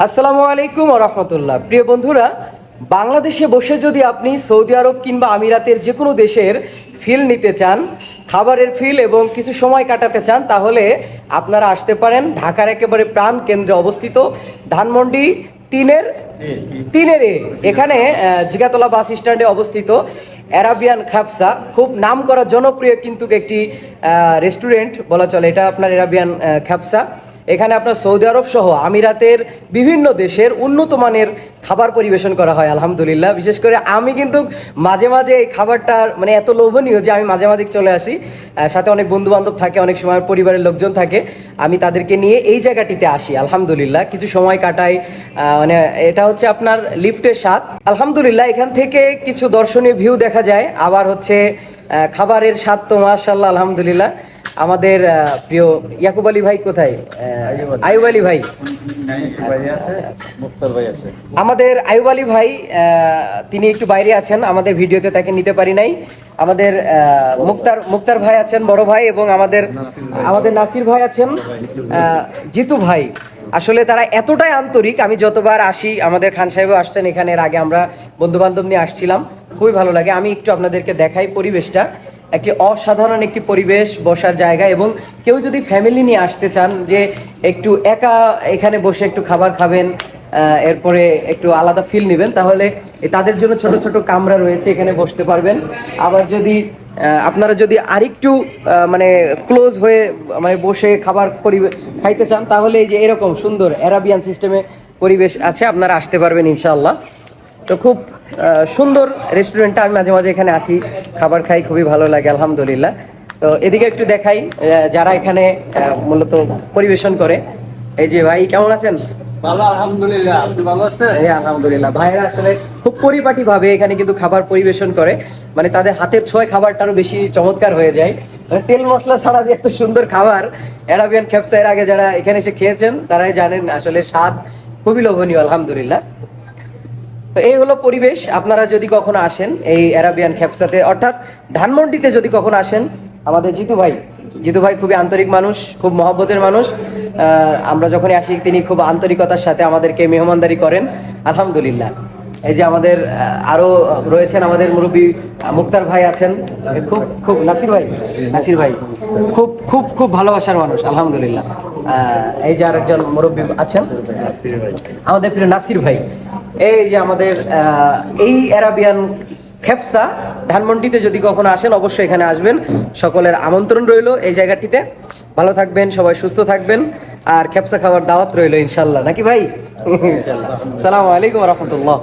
আসসালামু আলাইকুম ওয়া রাহমাতুল্লাহ। প্রিয় বন্ধুরা, বাংলাদেশে বসে যদি আপনি সৌদি আরব কিংবা আমিরাতের যে কোনো দেশের ফিল নিতে চান, খাবারের ফিল এবং কিছু সময় কাটাতে চান, তাহলে আপনারা আসতে পারেন ঢাকার একেবারে প্রাণ কেন্দ্রে অবস্থিত ধানমন্ডি তিনের তিনের এখানে জিগাতলা বাস স্ট্যান্ডে অবস্থিত অ্যারাবিয়ান খাফসা। খুব নামকরা জনপ্রিয় কিন্তু একটি রেস্টুরেন্ট বলা চলে এটা, আপনার অ্যারাবিয়ান খাফসা। এখানে আপনার সৌদি আরব সহ আমিরাতের বিভিন্ন দেশের উন্নত মানের খাবার পরিবেশন করা হয় আলহামদুলিল্লাহ। বিশেষ করে আমি কিন্তু মাঝে মাঝে এই খাবারটার মানে এত লোভনীয় যে আমি মাঝে মাঝে চলে আসি। সাথে অনেক বন্ধু বান্ধব থাকে, অনেক সময় পরিবারের লোকজন থাকে, আমি তাদেরকে নিয়ে এই জায়গাটিতে আসি আলহামদুলিল্লাহ, কিছু সময় কাটাই। মানে এটা হচ্ছে আপনার লিফটের স্বাদ আলহামদুলিল্লাহ। এখান থেকে কিছু দর্শনীয় ভিউ দেখা যায়, আবার হচ্ছে খাবারের স্বাদ তো মাশাআল্লাহ আলহামদুলিল্লাহ। আমাদের প্রিয় ইয়াকুব আলী ভাই কোথায়? আইয়ুব আলী ভাই, আমাদের আইয়ুব আলী ভাই তিনি একটু বাইরে আছেন, আমাদের ভিডিওতে তাকে নিতে পারি নাই। আমাদের মুক্তার ভাই আছেন বড় ভাই, এবং আমাদের নাসির ভাই আছেন, জিতু ভাই। আসলে তারা এতটাই আন্তরিক, আমি যতবার আসি, আমাদের খান সাহেবও আসছেন এখানে, এর আগে আমরা বন্ধু বান্ধব নিয়ে আসছিলাম, খুবই ভালো লাগে। আমি একটু আপনাদেরকে দেখাই পরিবেশটা, একটি অসাধারণ একটি পরিবেশ, বসার জায়গা। এবং কেউ যদি ফ্যামিলি নিয়ে আসতে চান, যে একটু একা এখানে বসে একটু খাবার খাবেন, এরপরে একটু আলাদা ফিল নেবেন, তাহলে তাদের জন্য ছোট ছোট কামরা রয়েছে, এখানে বসতে পারবেন। আবার যদি আপনারা যদি আরেকটু মানে ক্লোজ হয়ে মানে বসে খাবার খাইতে চান, তাহলে এই যে এরকম সুন্দর অ্যারাবিয়ান সিস্টেমে পরিবেশ আছে, আপনারা আসতে পারবেন ইনশাআল্লাহ। তো খুব সুন্দর রেস্টুরেন্টটা, আমি মাঝে মাঝে এখানে আসি, খাবার খাই, খুবই ভালো লাগে আলহামদুলিল্লাহ। তো এদিকে একটু দেখাই যারা এখানে মূলত পরিবেশন করে। এই যে ভাই, কেমন আছেন? ভালো আলহামদুলিল্লাহ, আপনি ভালো আছেন? হ্যাঁ আলহামদুলিল্লাহ। ভাইরা আসলে খুব পরিপাটি ভাবে এখানে কিন্তু খাবার পরিবেশন করে, মানে তাদের হাতের ছোঁয় খাবারটা আরো বেশি চমৎকার হয়ে যায়। মানে তেল মশলা ছাড়া যে এত সুন্দর খাবার, অ্যারাবিয়ান খাফসা এর আগে যারা এখানে এসে খেয়েছেন তারাই জানেন আসলে স্বাদ খুবই লোভনীয় আলহামদুলিল্লাহ। তো এই হলো পরিবেশ। আপনারা যদি কখনো আসেন এই অ্যারাবিয়ান খাফসাতে, অর্থাৎ ধানমন্ডিতে যদি কখনো আসেন, আমাদের জিতু ভাই খুবই আন্তরিক মানুষ, খুব মহব্বতের মানুষ। আমরা যখনই আসি তিনি খুব আন্তরিকতার সাথে আমাদেরকে মেহমানদারি করেন আলহামদুলিল্লাহ। এই যে আমাদের আরো রয়েছেন আমাদের মুরব্বী মুক্তার ভাই আছেন, খুব নাসির ভাই খুব খুব খুব ভালোবাসার মানুষ আলহামদুলিল্লাহ। এই যে আরেকজন মুরব্বী আছেন আমাদের প্রিয় নাসির ভাই। এই যে আমাদের এই অ্যারাবিয়ান খাফসা ধানমন্ডিতে যদি কখনো আসেন, অবশ্যই এখানে আসবেন। সকলের আমন্ত্রণ রইল এই জায়গাটিতে। ভালো থাকবেন, সবাই সুস্থ থাকবেন, আর খাফসা খাবার দাওয়াত রইল ইনশাল্লাহ, নাকি ভাই? ইনশাল্লাহ। আসসালামু আলাইকুম ওয়া রাহমাতুল্লাহ।